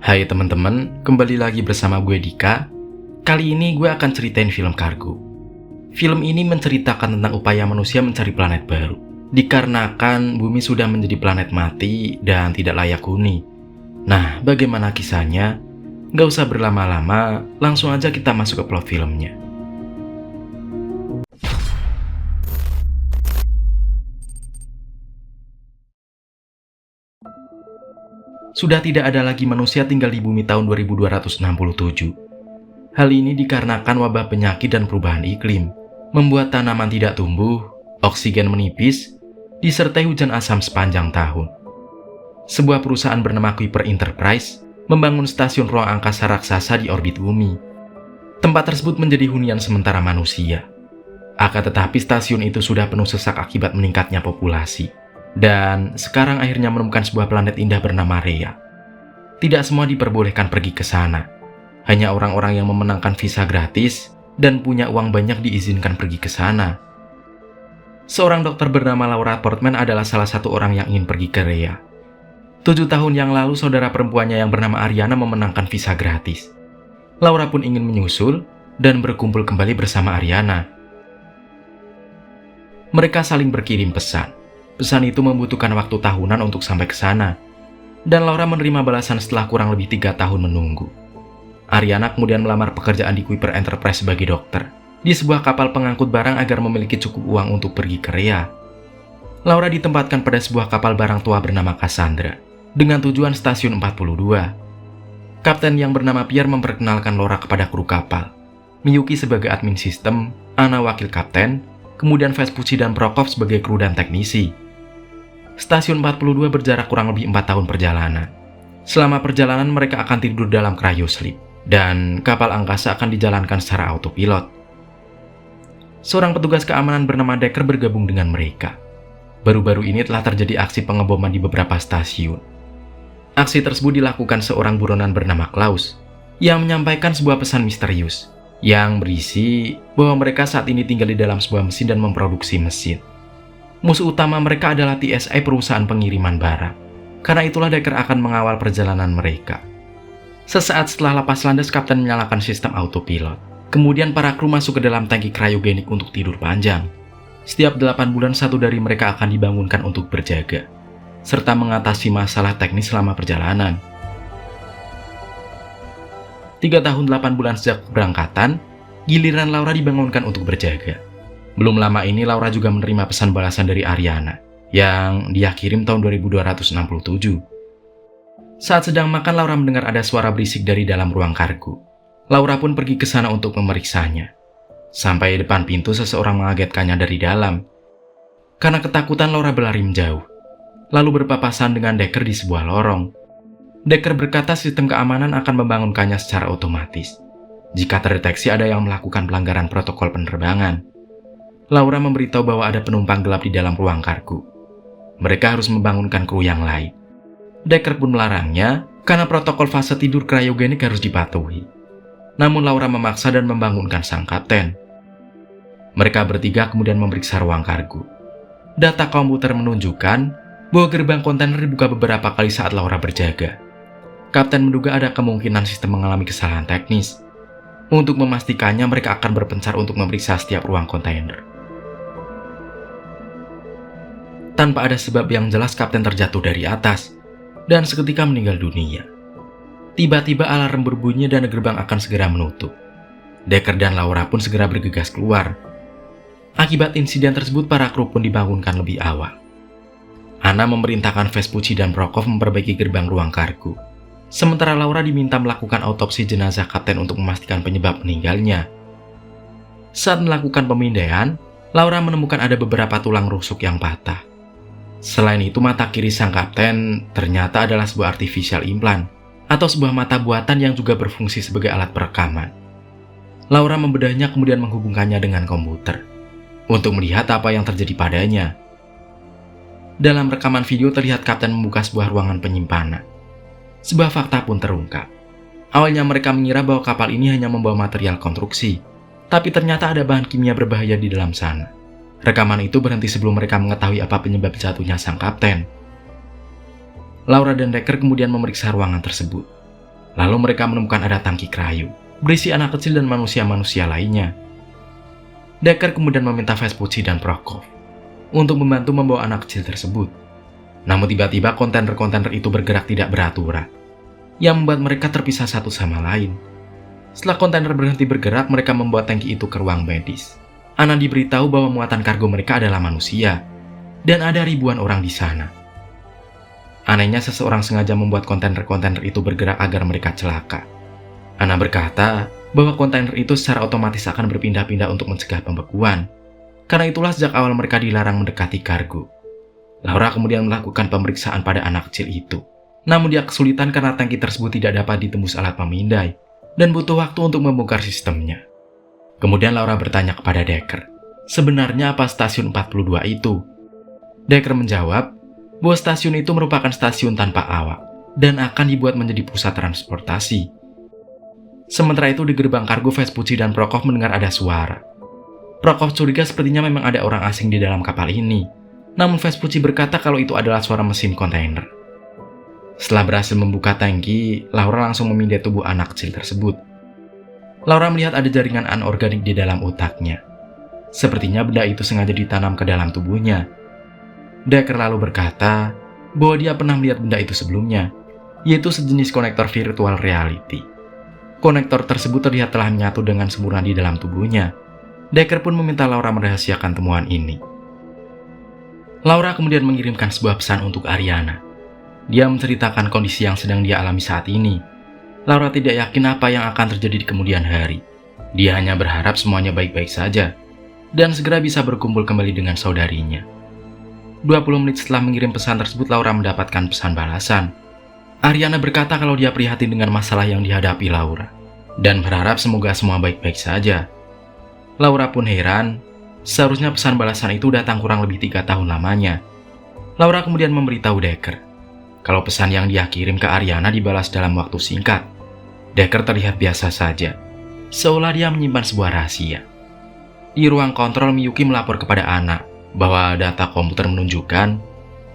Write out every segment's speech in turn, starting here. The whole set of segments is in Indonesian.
Hai teman-teman, kembali lagi bersama gue Dika. Kali ini gue akan ceritain film Cargo. Film ini menceritakan tentang upaya manusia mencari planet baru, dikarenakan bumi sudah menjadi planet mati dan tidak layak huni. Nah, bagaimana kisahnya? Gak usah berlama-lama, langsung aja kita masuk ke plot filmnya. Sudah tidak ada lagi manusia tinggal di bumi tahun 2267. Hal ini dikarenakan wabah penyakit dan perubahan iklim, membuat tanaman tidak tumbuh, oksigen menipis, disertai hujan asam sepanjang tahun. Sebuah perusahaan bernama Kuiper Enterprise membangun stasiun ruang angkasa raksasa di orbit bumi. Tempat tersebut menjadi hunian sementara manusia. Akan tetapi stasiun itu sudah penuh sesak akibat meningkatnya populasi. Dan sekarang akhirnya menemukan sebuah planet indah bernama Rhea. Tidak semua diperbolehkan pergi ke sana. Hanya orang-orang yang memenangkan visa gratis dan punya uang banyak diizinkan pergi ke sana. Seorang dokter bernama Laura Portman adalah salah satu orang yang ingin pergi ke Rhea. 7 tahun yang lalu saudara perempuannya yang bernama Ariana memenangkan visa gratis. Laura pun ingin menyusul dan berkumpul kembali bersama Ariana. Mereka saling berkirim pesan. Pesan itu membutuhkan waktu tahunan untuk sampai ke sana. Dan Laura menerima balasan setelah kurang lebih 3 tahun menunggu. Ariana kemudian melamar pekerjaan di Kuiper Enterprise sebagai dokter di sebuah kapal pengangkut barang agar memiliki cukup uang untuk pergi ke Rhea. Laura ditempatkan pada sebuah kapal barang tua bernama Cassandra dengan tujuan stasiun 42. Kapten yang bernama Pierre memperkenalkan Laura kepada kru kapal. Miyuki sebagai admin sistem, Anna wakil kapten, kemudian Vespucci dan Prokop sebagai kru dan teknisi. Stasiun 42 berjarak kurang lebih 4 tahun perjalanan. Selama perjalanan mereka akan tidur dalam cryosleep dan kapal angkasa akan dijalankan secara autopilot. Seorang petugas keamanan bernama Decker bergabung dengan mereka. Baru-baru ini telah terjadi aksi pengeboman di beberapa stasiun. Aksi tersebut dilakukan seorang buronan bernama Klaus yang menyampaikan sebuah pesan misterius yang berisi bahwa mereka saat ini tinggal di dalam sebuah mesin dan memproduksi mesin. Musuh utama mereka adalah TSA, perusahaan pengiriman barang. Karena itulah Decker akan mengawal perjalanan mereka. Sesaat setelah lepas landas, kapten menyalakan sistem autopilot. Kemudian para kru masuk ke dalam tangki kriogenik untuk tidur panjang. Setiap 8 bulan satu dari mereka akan dibangunkan untuk berjaga, serta mengatasi masalah teknis selama perjalanan. 3 tahun 8 bulan sejak keberangkatan, giliran Laura dibangunkan untuk berjaga. Belum lama ini Laura juga menerima pesan balasan dari Ariana yang dia kirim tahun 2267. Saat sedang makan, Laura mendengar ada suara berisik dari dalam ruang kargo. Laura pun pergi ke sana untuk memeriksanya. Sampai depan pintu, seseorang mengagetkannya dari dalam. Karena ketakutan, Laura berlari menjauh, lalu berpapasan dengan Decker di sebuah lorong. Decker berkata sistem keamanan akan membangunkannya secara otomatis jika terdeteksi ada yang melakukan pelanggaran protokol penerbangan. Laura memberitahu bahwa ada penumpang gelap di dalam ruang kargo. Mereka harus membangunkan kru yang lain. Decker pun melarangnya karena protokol fase tidur kriogenik harus dipatuhi. Namun Laura memaksa dan membangunkan sang kapten. Mereka bertiga kemudian memeriksa ruang kargo. Data komputer menunjukkan bahwa gerbang kontainer dibuka beberapa kali saat Laura berjaga. Kapten menduga ada kemungkinan sistem mengalami kesalahan teknis. Untuk memastikannya, mereka akan berpencar untuk memeriksa setiap ruang kontainer. Tanpa ada sebab yang jelas, kapten terjatuh dari atas dan seketika meninggal dunia. Tiba-tiba alarm berbunyi dan gerbang akan segera menutup. Decker dan Laura pun segera bergegas keluar. Akibat insiden tersebut, para kru pun dibangunkan lebih awal. Anna memerintahkan Vespucci dan Prokop memperbaiki gerbang ruang kargo. Sementara Laura diminta melakukan autopsi jenazah kapten untuk memastikan penyebab meninggalnya. Saat melakukan pemindaian, Laura menemukan ada beberapa tulang rusuk yang patah. Selain itu, mata kiri sang kapten ternyata adalah sebuah artificial implant atau sebuah mata buatan yang juga berfungsi sebagai alat perekaman. Laura membedahnya kemudian menghubungkannya dengan komputer untuk melihat apa yang terjadi padanya. Dalam rekaman video terlihat kapten membuka sebuah ruangan penyimpanan. Sebuah fakta pun terungkap. Awalnya mereka mengira bahwa kapal ini hanya membawa material konstruksi, tapi ternyata ada bahan kimia berbahaya di dalam sana. Rekaman itu berhenti sebelum mereka mengetahui apa penyebab jatuhnya sang kapten. Laura dan Decker kemudian memeriksa ruangan tersebut. Lalu mereka menemukan ada tangki kayu berisi anak kecil dan manusia-manusia lainnya. Decker kemudian meminta Vespucci dan Prokov untuk membantu membawa anak kecil tersebut. Namun tiba-tiba kontainer-kontainer itu bergerak tidak beraturan, yang membuat mereka terpisah satu sama lain. Setelah kontainer berhenti bergerak, mereka membawa tangki itu ke ruang medis. Anna diberitahu bahwa muatan kargo mereka adalah manusia, dan ada ribuan orang di sana. Anehnya seseorang sengaja membuat kontainer-kontainer itu bergerak agar mereka celaka. Anna berkata bahwa kontainer itu secara otomatis akan berpindah-pindah untuk mencegah pembekuan. Karena itulah sejak awal mereka dilarang mendekati kargo. Laura kemudian melakukan pemeriksaan pada anak kecil itu. Namun dia kesulitan karena tangki tersebut tidak dapat ditembus alat pemindai dan butuh waktu untuk membongkar sistemnya. Kemudian Laura bertanya kepada Decker, sebenarnya apa stasiun 42 itu? Decker menjawab bahwa stasiun itu merupakan stasiun tanpa awak dan akan dibuat menjadi pusat transportasi. Sementara itu di gerbang kargo, Vespucci dan Prokov mendengar ada suara. Prokov curiga sepertinya memang ada orang asing di dalam kapal ini. Namun Vespucci berkata kalau itu adalah suara mesin kontainer. Setelah berhasil membuka tangki, Laura langsung memindai tubuh anak kecil tersebut. Laura melihat ada jaringan anorganik di dalam otaknya. Sepertinya benda itu sengaja ditanam ke dalam tubuhnya. Decker lalu berkata bahwa dia pernah melihat benda itu sebelumnya, yaitu sejenis konektor virtual reality. Konektor tersebut terlihat telah menyatu dengan sempurna di dalam tubuhnya. Decker pun meminta Laura merahasiakan temuan ini. Laura kemudian mengirimkan sebuah pesan untuk Ariana. Dia menceritakan kondisi yang sedang dia alami saat ini. Laura tidak yakin apa yang akan terjadi di kemudian hari. Dia hanya berharap semuanya baik-baik saja dan segera bisa berkumpul kembali dengan saudarinya. 20 menit setelah mengirim pesan tersebut, Laura mendapatkan pesan balasan. Ariana berkata kalau dia prihatin dengan masalah yang dihadapi Laura dan berharap semoga semua baik-baik saja. Laura pun heran, seharusnya pesan balasan itu datang kurang lebih 3 tahun lamanya. Laura kemudian memberitahu Decker kalau pesan yang dia kirim ke Ariana dibalas dalam waktu singkat. Decker terlihat biasa saja, seolah dia menyimpan sebuah rahasia. Di ruang kontrol, Miyuki melapor kepada Anna bahwa data komputer menunjukkan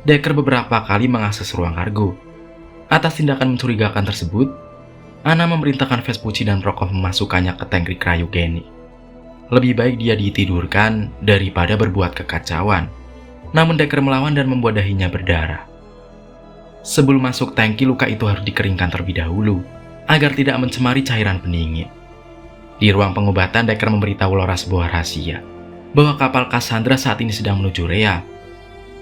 Decker beberapa kali mengakses ruang kargo. Atas tindakan mencurigakan tersebut, Anna memerintahkan Vespucci dan Prokov memasukkannya ke tangki kriogenik. Lebih baik dia ditidurkan daripada berbuat kekacauan. Namun Decker melawan dan membuat dahinya berdarah. Sebelum masuk tangki, luka itu harus dikeringkan terlebih dahulu agar tidak mencemari cairan pendingin. Di ruang pengobatan, Decker memberitahu Laura sebuah rahasia bahwa kapal Cassandra saat ini sedang menuju Rhea.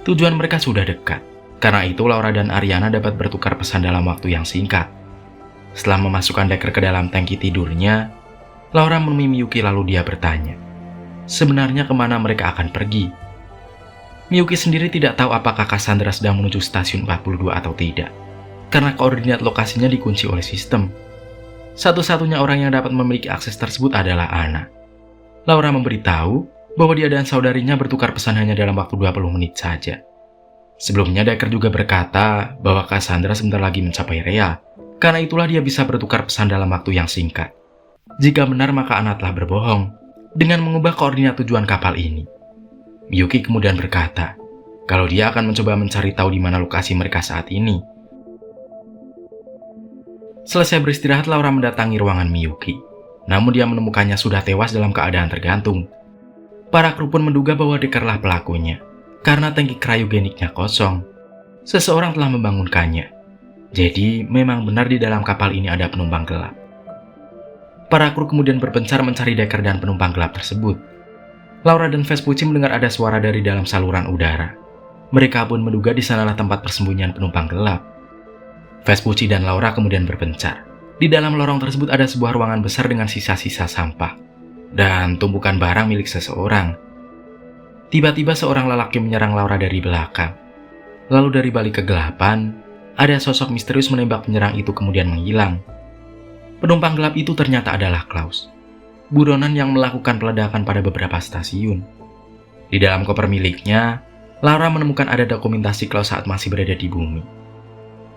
Tujuan mereka sudah dekat. Karena itu Laura dan Ariana dapat bertukar pesan dalam waktu yang singkat. Setelah memasukkan Decker ke dalam tangki tidurnya, Laura menemui Miyuki lalu dia bertanya, sebenarnya kemana mereka akan pergi? Miyuki sendiri tidak tahu apakah Cassandra sedang menuju stasiun 42 atau tidak, karena koordinat lokasinya dikunci oleh sistem. Satu-satunya orang yang dapat memiliki akses tersebut adalah Anna. Laura memberitahu bahwa dia dan saudarinya bertukar pesan hanya dalam waktu 20 menit saja. Sebelumnya Decker juga berkata bahwa Cassandra sebentar lagi mencapai Rhea, karena itulah dia bisa bertukar pesan dalam waktu yang singkat. Jika benar maka Anna telah berbohong dengan mengubah koordinat tujuan kapal ini. Miyuki kemudian berkata kalau dia akan mencoba mencari tahu di mana lokasi mereka saat ini. Selesai beristirahat, Laura mendatangi ruangan Miyuki. Namun dia menemukannya sudah tewas dalam keadaan tergantung. Para kru pun menduga bahwa Deckerlah pelakunya. Karena tangki kriogeniknya kosong. Seseorang telah membangunkannya. Jadi memang benar di dalam kapal ini ada penumpang gelap. Para kru kemudian berpencar mencari Decker dan penumpang gelap tersebut. Laura dan Vespucci mendengar ada suara dari dalam saluran udara. Mereka pun menduga di sanalah tempat persembunyian penumpang gelap. Vespucci dan Laura kemudian berpencar. Di dalam lorong tersebut ada sebuah ruangan besar dengan sisa-sisa sampah dan tumpukan barang milik seseorang. Tiba-tiba seorang lelaki menyerang Laura dari belakang. Lalu dari balik kegelapan, ada sosok misterius menembak penyerang itu kemudian menghilang. Penumpang gelap itu ternyata adalah Klaus, buronan yang melakukan peledakan pada beberapa stasiun. Di dalam koper miliknya, Laura menemukan ada dokumentasi Klaus saat masih berada di bumi.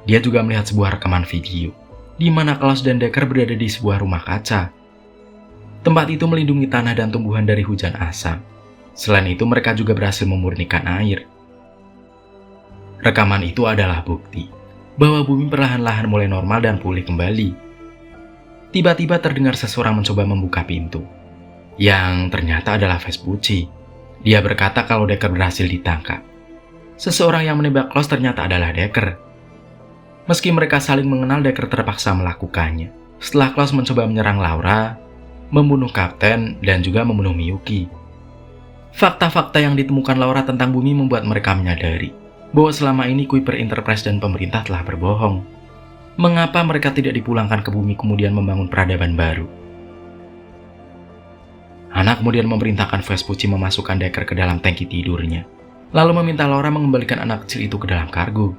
Dia juga melihat sebuah rekaman video, di mana Klaus dan Decker berada di sebuah rumah kaca. Tempat itu melindungi tanah dan tumbuhan dari hujan asam. Selain itu, mereka juga berhasil memurnikan air. Rekaman itu adalah bukti bahwa bumi perlahan-lahan mulai normal dan pulih kembali. Tiba-tiba terdengar seseorang mencoba membuka pintu, yang ternyata adalah Vespucci. Dia berkata kalau Decker berhasil ditangkap. Seseorang yang menembak Klaus ternyata adalah Decker. Meski mereka saling mengenal, Decker terpaksa melakukannya. Setelah Klaus mencoba menyerang Laura, membunuh Kapten, dan juga membunuh Miyuki. Fakta-fakta yang ditemukan Laura tentang bumi membuat mereka menyadari bahwa selama ini Kuiper Enterprise dan pemerintah telah berbohong. Mengapa mereka tidak dipulangkan ke bumi kemudian membangun peradaban baru? Hana kemudian memerintahkan Vespucci memasukkan Decker ke dalam tangki tidurnya, lalu meminta Laura mengembalikan anak kecil itu ke dalam kargo.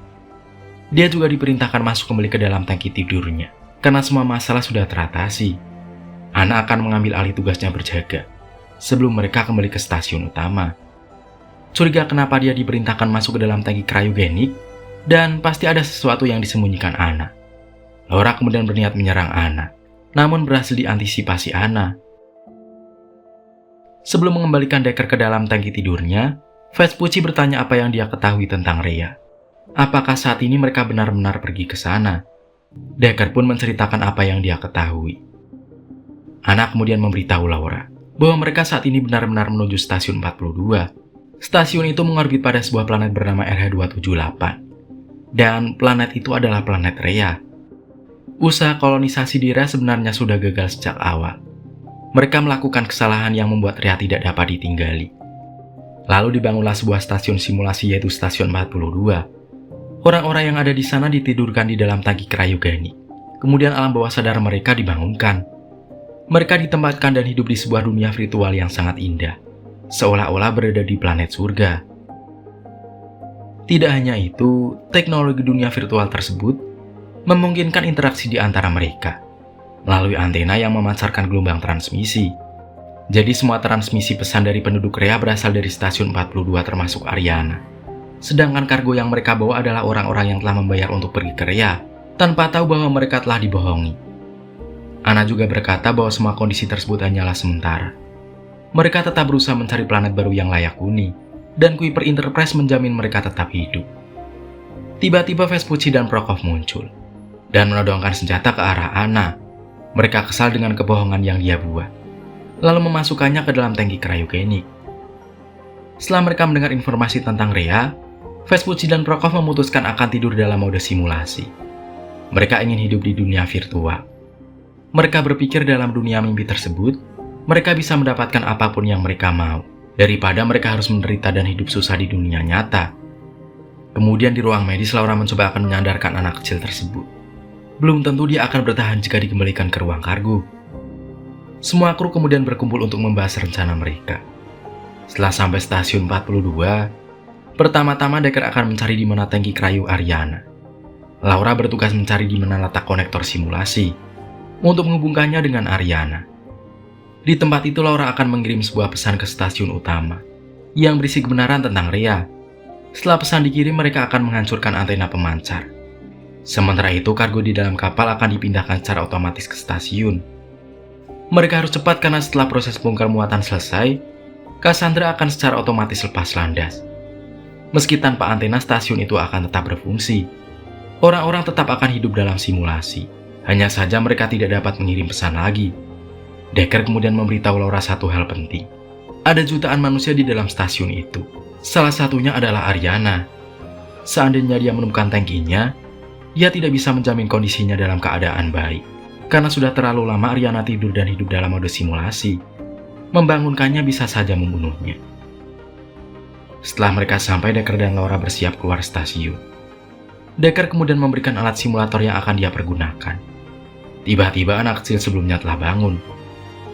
Dia juga diperintahkan masuk kembali ke dalam tangki tidurnya, karena semua masalah sudah teratasi. Hana akan mengambil alih tugasnya berjaga, sebelum mereka kembali ke stasiun utama. Curiga kenapa dia diperintahkan masuk ke dalam tangki kriogenik, dan pasti ada sesuatu yang disembunyikan Anna. Laura kemudian berniat menyerang Anna, namun berhasil diantisipasi Anna. Sebelum mengembalikan Decker ke dalam tangki tidurnya, Vespucci bertanya apa yang dia ketahui tentang Rhea. Apakah saat ini mereka benar-benar pergi ke sana? Decker pun menceritakan apa yang dia ketahui. Anna kemudian memberitahu Laura bahwa mereka saat ini benar-benar menuju stasiun 42. Stasiun itu mengorbit pada sebuah planet bernama RH278. Dan planet itu adalah planet Rhea. Usaha kolonisasi di Rhea sebenarnya sudah gagal sejak awal. Mereka melakukan kesalahan yang membuat Rhea tidak dapat ditinggali. Lalu dibangunlah sebuah stasiun simulasi yaitu stasiun 42. Orang-orang yang ada di sana ditidurkan di dalam tangki kriogenik. Kemudian alam bawah sadar mereka dibangunkan. Mereka ditempatkan dan hidup di sebuah dunia virtual yang sangat indah, seolah-olah berada di planet surga. Tidak hanya itu, teknologi dunia virtual tersebut memungkinkan interaksi di antara mereka melalui antena yang memancarkan gelombang transmisi. Jadi semua transmisi pesan dari penduduk Rhea berasal dari stasiun 42 termasuk Ariana. Sedangkan kargo yang mereka bawa adalah orang-orang yang telah membayar untuk pergi ke Rhea tanpa tahu bahwa mereka telah dibohongi. Anna juga berkata bahwa semua kondisi tersebut hanyalah sementara. Mereka tetap berusaha mencari planet baru yang layak huni, dan Kuiper Enterprise menjamin mereka tetap hidup. Tiba-tiba Vespucci dan Prokhov muncul dan menodongkan senjata ke arah Anna. Mereka kesal dengan kebohongan yang dia buat, lalu memasukkannya ke dalam tangki kriogenik. Setelah mereka mendengar informasi tentang Rhea, Vespucci dan Prokhov memutuskan akan tidur dalam mode simulasi. Mereka ingin hidup di dunia virtual. Mereka berpikir dalam dunia mimpi tersebut, mereka bisa mendapatkan apapun yang mereka mau, daripada mereka harus menderita dan hidup susah di dunia nyata. Kemudian di ruang medis, Laura mencoba akan menyadarkan anak kecil tersebut. Belum tentu dia akan bertahan jika dikembalikan ke ruang kargo. Semua kru kemudian berkumpul untuk membahas rencana mereka. Setelah sampai stasiun 42, pertama-tama Decker akan mencari di mana tangki cryo Ariana. Laura bertugas mencari di mana letak konektor simulasi untuk menghubungkannya dengan Ariana. Di tempat itu Laura akan mengirim sebuah pesan ke stasiun utama yang berisi kebenaran tentang Rhea. Setelah pesan dikirim, mereka akan menghancurkan antena pemancar. Sementara itu, kargo di dalam kapal akan dipindahkan secara otomatis ke stasiun. Mereka harus cepat karena setelah proses bongkar muatan selesai, Cassandra akan secara otomatis lepas landas. Meski tanpa antena, stasiun itu akan tetap berfungsi. Orang-orang tetap akan hidup dalam simulasi. Hanya saja mereka tidak dapat mengirim pesan lagi. Decker kemudian memberitahu Laura satu hal penting. Ada jutaan manusia di dalam stasiun itu. Salah satunya adalah Ariana. Seandainya dia menemukan tangkinya, dia tidak bisa menjamin kondisinya dalam keadaan baik. Karena sudah terlalu lama Ariana tidur dan hidup dalam mode simulasi. Membangunkannya bisa saja membunuhnya. Setelah mereka sampai, Decker dan Laura bersiap keluar stasiun. Decker kemudian memberikan alat simulator yang akan dia pergunakan. Tiba-tiba anak kecil sebelumnya telah bangun.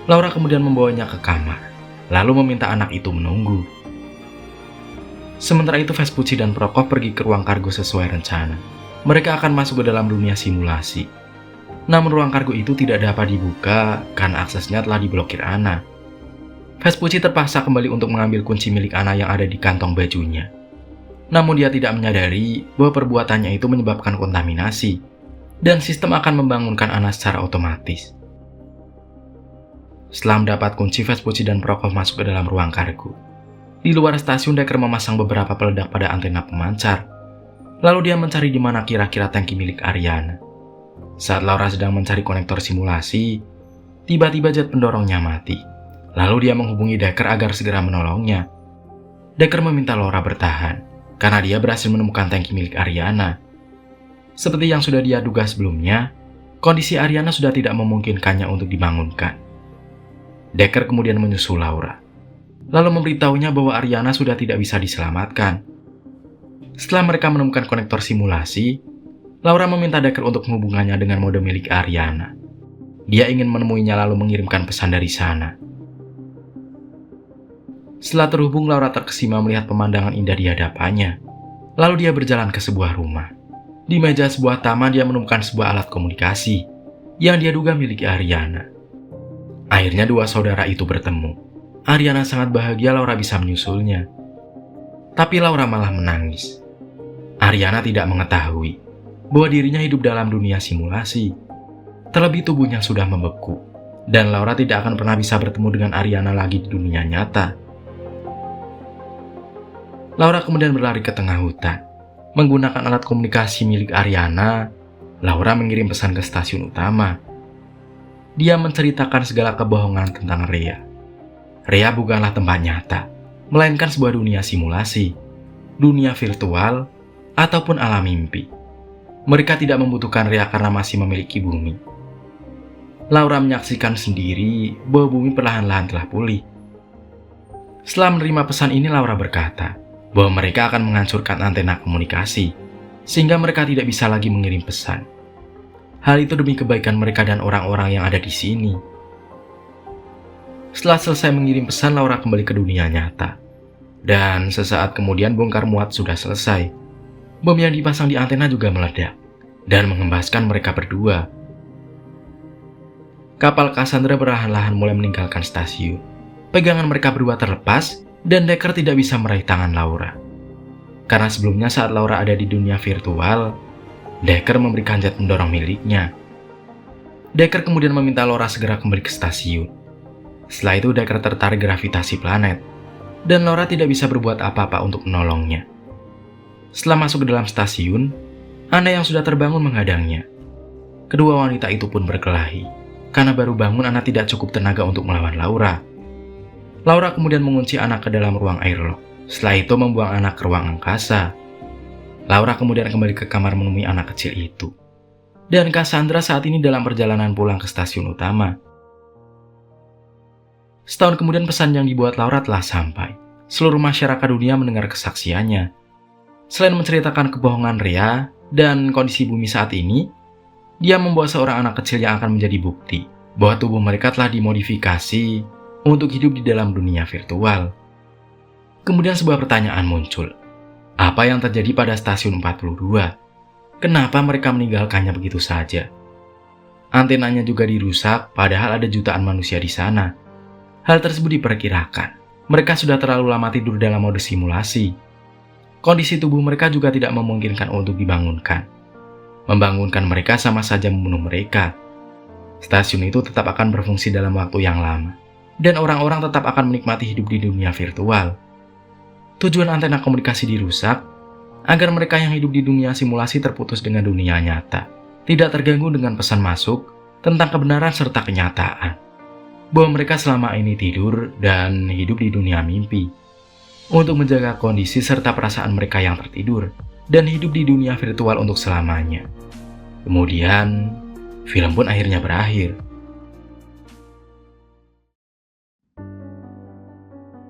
Laura kemudian membawanya ke kamar, lalu meminta anak itu menunggu. Sementara itu Vespucci dan Prokhov pergi ke ruang kargo sesuai rencana. Mereka akan masuk ke dalam dunia simulasi. Namun ruang kargo itu tidak dapat dibuka karena aksesnya telah diblokir Anna. Vespucci terpaksa kembali untuk mengambil kunci milik Anna yang ada di kantong bajunya. Namun dia tidak menyadari bahwa perbuatannya itu menyebabkan kontaminasi, dan sistem akan membangunkan Anna secara otomatis. Setelah mendapat kunci, Vespucci dan Prokhov masuk ke dalam ruang kargo. Di luar stasiun, Decker memasang beberapa peledak pada antena pemancar. Lalu dia mencari di mana kira-kira tangki milik Ariana. Saat Laura sedang mencari konektor simulasi, tiba-tiba jet pendorongnya mati. Lalu dia menghubungi Decker agar segera menolongnya. Decker meminta Laura bertahan, karena dia berhasil menemukan tangki milik Ariana. Seperti yang sudah dia duga sebelumnya, kondisi Ariana sudah tidak memungkinkannya untuk dibangunkan. Decker kemudian menyusul Laura, lalu memberitahunya bahwa Ariana sudah tidak bisa diselamatkan. Setelah mereka menemukan konektor simulasi, Laura meminta Decker untuk menghubungannya dengan mode milik Ariana. Dia ingin menemuinya lalu mengirimkan pesan dari sana. Setelah terhubung, Laura terkesima melihat pemandangan indah di hadapannya. Lalu dia berjalan ke sebuah rumah. Di meja sebuah taman dia menemukan sebuah alat komunikasi yang dia duga milik Ariana. Akhirnya dua saudara itu bertemu. Ariana sangat bahagia Laura bisa menyusulnya. Tapi Laura malah menangis. Ariana tidak mengetahui bahwa dirinya hidup dalam dunia simulasi. Terlebih tubuhnya sudah membeku. Dan Laura tidak akan pernah bisa bertemu dengan Ariana lagi di dunia nyata. Laura kemudian berlari ke tengah hutan. Menggunakan alat komunikasi milik Ariana, Laura mengirim pesan ke stasiun utama. Dia menceritakan segala kebohongan tentang Rhea. Rhea bukanlah tempat nyata, melainkan sebuah dunia simulasi, dunia virtual, ataupun alam mimpi. Mereka tidak membutuhkan Rhea karena masih memiliki bumi. Laura menyaksikan sendiri bahwa bumi perlahan-lahan telah pulih. Setelah menerima pesan ini, Laura berkata bahwa mereka akan menghancurkan antena komunikasi, sehingga mereka tidak bisa lagi mengirim pesan. Hal itu demi kebaikan mereka dan orang-orang yang ada di sini. Setelah selesai mengirim pesan, Laura kembali ke dunia nyata. Dan sesaat kemudian bongkar muat sudah selesai. Bom yang dipasang di antena juga meledak dan mengembaskan mereka berdua. Kapal Cassandra perlahan-lahan mulai meninggalkan stasiun. Pegangan mereka berdua terlepas dan Decker tidak bisa meraih tangan Laura. Karena sebelumnya saat Laura ada di dunia virtual, Decker memberikan jet pendorong miliknya. Decker kemudian meminta Laura segera kembali ke stasiun. Setelah itu Decker tertarik gravitasi planet, dan Laura tidak bisa berbuat apa-apa untuk menolongnya. Setelah masuk ke dalam stasiun, Anna yang sudah terbangun menghadangnya. Kedua wanita itu pun berkelahi, karena baru bangun Anna tidak cukup tenaga untuk melawan Laura. Laura kemudian mengunci anak ke dalam ruang airlock. Setelah itu membuang anak ke ruang angkasa. Laura kemudian kembali ke kamar menemui anak kecil itu. Dan Cassandra saat ini dalam perjalanan pulang ke stasiun utama. Setahun kemudian pesan yang dibuat Laura telah sampai. Seluruh masyarakat dunia mendengar kesaksiannya. Selain menceritakan kebohongan Rhea dan kondisi bumi saat ini, dia membawa seorang anak kecil yang akan menjadi bukti bahwa tubuh mereka telah dimodifikasi untuk hidup di dalam dunia virtual. Kemudian sebuah pertanyaan muncul. Apa yang terjadi pada stasiun 42? Kenapa mereka meninggalkannya begitu saja? Antenanya juga dirusak, padahal ada jutaan manusia di sana. Hal tersebut diperkirakan mereka sudah terlalu lama tidur dalam mode simulasi. Kondisi tubuh mereka juga tidak memungkinkan untuk dibangunkan. Membangunkan mereka sama saja membunuh mereka. Stasiun itu tetap akan berfungsi dalam waktu yang lama. Dan orang-orang tetap akan menikmati hidup di dunia virtual. Tujuan antena komunikasi dirusak agar mereka yang hidup di dunia simulasi terputus dengan dunia nyata, tidak terganggu dengan pesan masuk tentang kebenaran serta kenyataan, bahwa mereka selama ini tidur dan hidup di dunia mimpi, untuk menjaga kondisi serta perasaan mereka yang tertidur dan hidup di dunia virtual untuk selamanya. Kemudian, film pun akhirnya berakhir.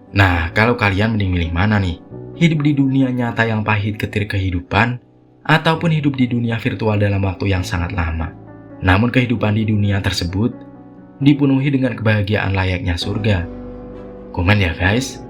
Nah, kalau kalian mending milih mana nih? Hidup di dunia nyata yang pahit getir kehidupan, ataupun hidup di dunia virtual dalam waktu yang sangat lama. Namun kehidupan di dunia tersebut dipenuhi dengan kebahagiaan layaknya surga. Komen ya guys.